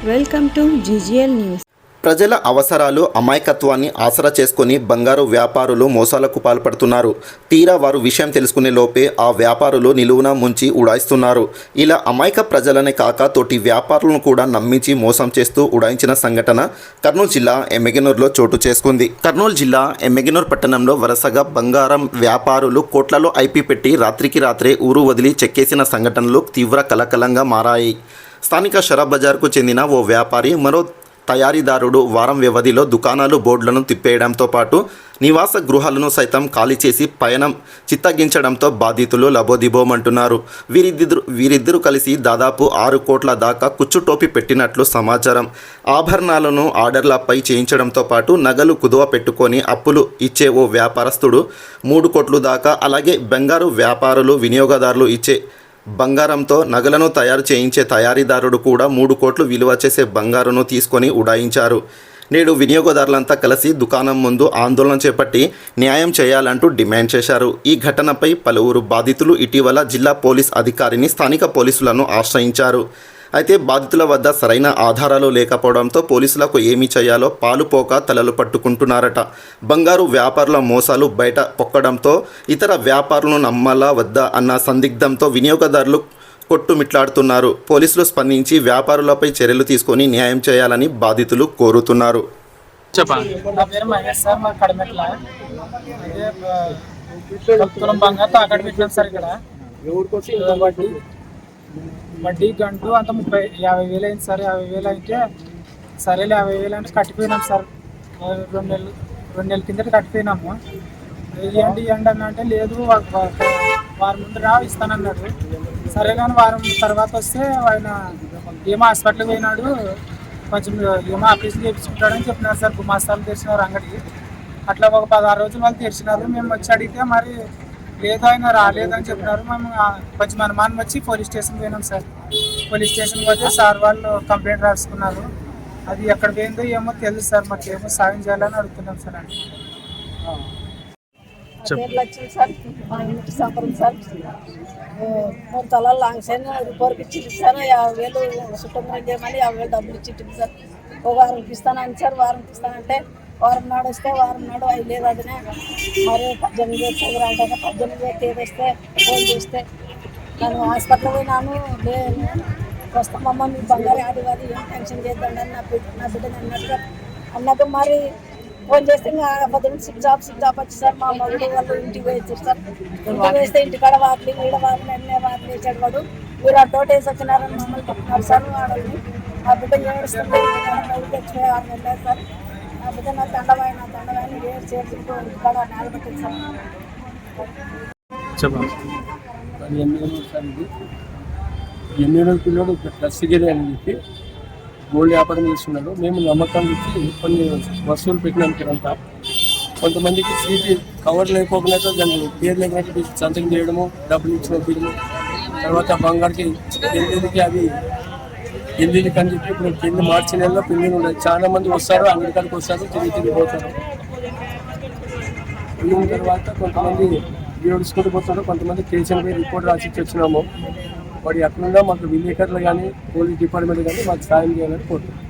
Welcome to GGL news. ప్రజల అవసరాలు అమాయకత్వాన్ని ఆసరా చేసుకుని బంగారు వ్యాపారులు మోసాలకు పాల్పడుతున్నారు. తీరా వారు విషయం తెలుసుకునే లోపే ఆ వ్యాపారులు నిలువున ముంచి ఉడాయిస్తున్నారు. ఇలా అమాయక ప్రజలనే కాక తోటి వ్యాపారులను కూడా నమ్మించి మోసం చేస్తూ ఉడాయించిన సంఘటన కర్నూలు జిల్లా ఎమ్మెగనూరులో చోటు చేసుకుంది. కర్నూలు జిల్లా ఎమ్మెగనూరు పట్టణంలో వరుసగా బంగారం వ్యాపారులు కోట్లలో ఐపీ పెట్టి రాత్రికి రాత్రే ఊరు వదిలి చెక్కేసిన సంఘటనలు తీవ్ర కలకలంగా మారాయి. స్థానిక షరాబ్ బజార్కు చెందిన ఓ వ్యాపారి మరో తయారీదారుడు వారం వ్యవధిలో దుకాణాలు బోర్డులను తిప్పేయడంతో పాటు నివాస గృహాలను సైతం ఖాళీ చేసి పయనం చిత్తగించడంతో బాధితులు లబోదిబోమంటున్నారు. వీరిద్దరూ కలిసి దాదాపు 6 కోట్ల దాకా కుచ్చుటోపి పెట్టినట్లు సమాచారం. ఆభరణాలను ఆర్డర్లపై చేయించడంతో పాటు నగలు కుదువ పెట్టుకొని అప్పులు ఇచ్చే ఓ వ్యాపారస్తుడు 3 కోట్లు దాకా, అలాగే బంగారు వ్యాపారులు వినియోగదారులు ఇచ్చే బంగారంతో నగలను తయారు చేయించే తయారీదారుడు కూడా 3 కోట్లు విలువ చేసే బంగారును తీసుకొని ఉడాయించారు. నేడు వినియోగదారులంతా కలిసి దుకాణం ముందు ఆందోళన చేపట్టి న్యాయం చేయాలంటూ డిమాండ్ చేశారు. ఈ ఘటనపై పలువురు బాధితులు ఇటీవల జిల్లా పోలీస్ అధికారిని, స్థానిక పోలీసులను ఆశ్రయించారు. అయితే బాధితుల వద్ద సరైన ఆధారాలు లేకపోవడంతో పోలీసులకు ఏమి చేయాలో పాలుపోక తలలు పట్టుకుంటున్నారట. బంగారు వ్యాపారుల మోసాలు బయట పొక్కడంతో ఇతర వ్యాపారులను నమ్మాలా వద్దా అన్న సందిగ్ధంతో వినియోగదారులు కొట్టుమిట్లాడుతున్నారు. పోలీసులు స్పందించి వ్యాపారులపై చర్యలు తీసుకొని న్యాయం చేయాలని బాధితులు కోరుతున్నారు. వడ్డీ గంటూ అంత 50,000 అయింది సార్. 50,000 అయితే సరేలే 50,000 అంటే కట్టిపోయినాం సార్. 2 నెలల కిందట కట్టిపోయినాము. ఇవ్వండి అని అంటే లేదు, వారం ముందు ఇస్తానన్నాడు. సరే కానీ వారం తర్వాత వస్తే ఆయన ఏమో హాస్పిటల్కి పోయినాడు, కొంచెం ఏమో ఆపరేషన్ చేయించుకుంటాడని చెప్పినారు సార్. గుమాస్తాలు తెరిచినారు అంగడికి. అట్లా ఒక 16 రోజులు వాళ్ళు తెరిచినారు. మేము వచ్చి అడిగితే మరి లేదు, ఆయన రాలేదని చెప్పినారు. మేము కొంచెం అనుమానం వచ్చి పోలీస్ స్టేషన్ పోయినాం సార్. పోలీస్ స్టేషన్కి పోతే సార్ వాళ్ళు కంప్లైంట్ రాసుకున్నారు. అది ఎక్కడ పోయిందో ఏమో తెలుసు సార్. మాకు ఏమో సాయం చేయాలని అడుగుతున్నాం సార్. అంటే మూడు తలాలు లాంగ్ సైన్ రిపోర్ట్ ఇచ్చింది సార్. 50,000 సుట్టంగా చేయమని 50,000 డబ్బులు ఇచ్చింది సార్. ఒక వారంకి ఇస్తానని సార్. వారంకి ఇస్తానంటే వారం నాడు వస్తే వారం నాడు అవి లేదు. అదినే మరి 18,000 చదువు అంటే 18,000 తేదొస్తే ఫోన్ చేస్తే నేను హాస్పిటల్ పోయినాను. లేదు వస్తామమ్మ మీ బంగారు ఆదివాది ఏం టెన్షన్ చేద్దాం అని నా బిడ్డని అన్నట్టు మరి ఫోన్ చేస్తే ఇంకా పొద్దున్న స్విచ్ ఆఫ్ వచ్చి సార్. మా మగుడు వాళ్ళు ఇంటికి వేస్తారు సార్. ఇంటికి వేస్తే ఇంటికాడ వాకిలి వీడ వాకిలి అన్నీ వాకిలి వేసాడు వాడు. మీరు ఆ తోట వేసి వచ్చినారని మమ్మల్ని చెప్తున్నారు సార్. వాడని ఆ బిడ్డ ఏడుస్తుంది. తెచ్చిపోయి 6 నెలలు సార్. ఆ బిడ్డ నా తండమైన ఏడు చేతులతో ఇంటికాడ నిలబెట్టింది సార్. ఎన్నో పిల్లలు దర్శగిరి అని చెప్పి గోల్డ్ వ్యాపారం చేస్తున్నాడు. మేము నమ్మకం ఇచ్చి కొన్ని వస్తువులు పెట్టినాంతా కొంతమందికి సీటీ కవర్ లేకపోకుండా దాన్ని పేరు లేకపోతే సంతకం చేయడము, డబ్బులు ఇచ్చి పంపించడము, తర్వాత బంగారుకి ఎనిమిదికి అవి 8 అని చెప్పి ఇప్పుడు కింద మార్చి నెలలో పెళ్ళిళ్ళు ఉన్నాయి. చాలా మంది వస్తారు, అంగడికాడికి వస్తారు, తిరిగి పోతారు. వెళ్ళిన తర్వాత కొంతమంది ఏడుచుకుంటూ పోతారు. కొంతమంది స్టేషన్ పోయి రిపోర్ట్ రాసి వచ్చినాము. వాడు ఎక్కడున్నా మాకు విలేకరులు కానీ పోలీస్ డిపార్ట్మెంట్ కానీ మాకు సాయం చేయాలని కోరుతున్నాం.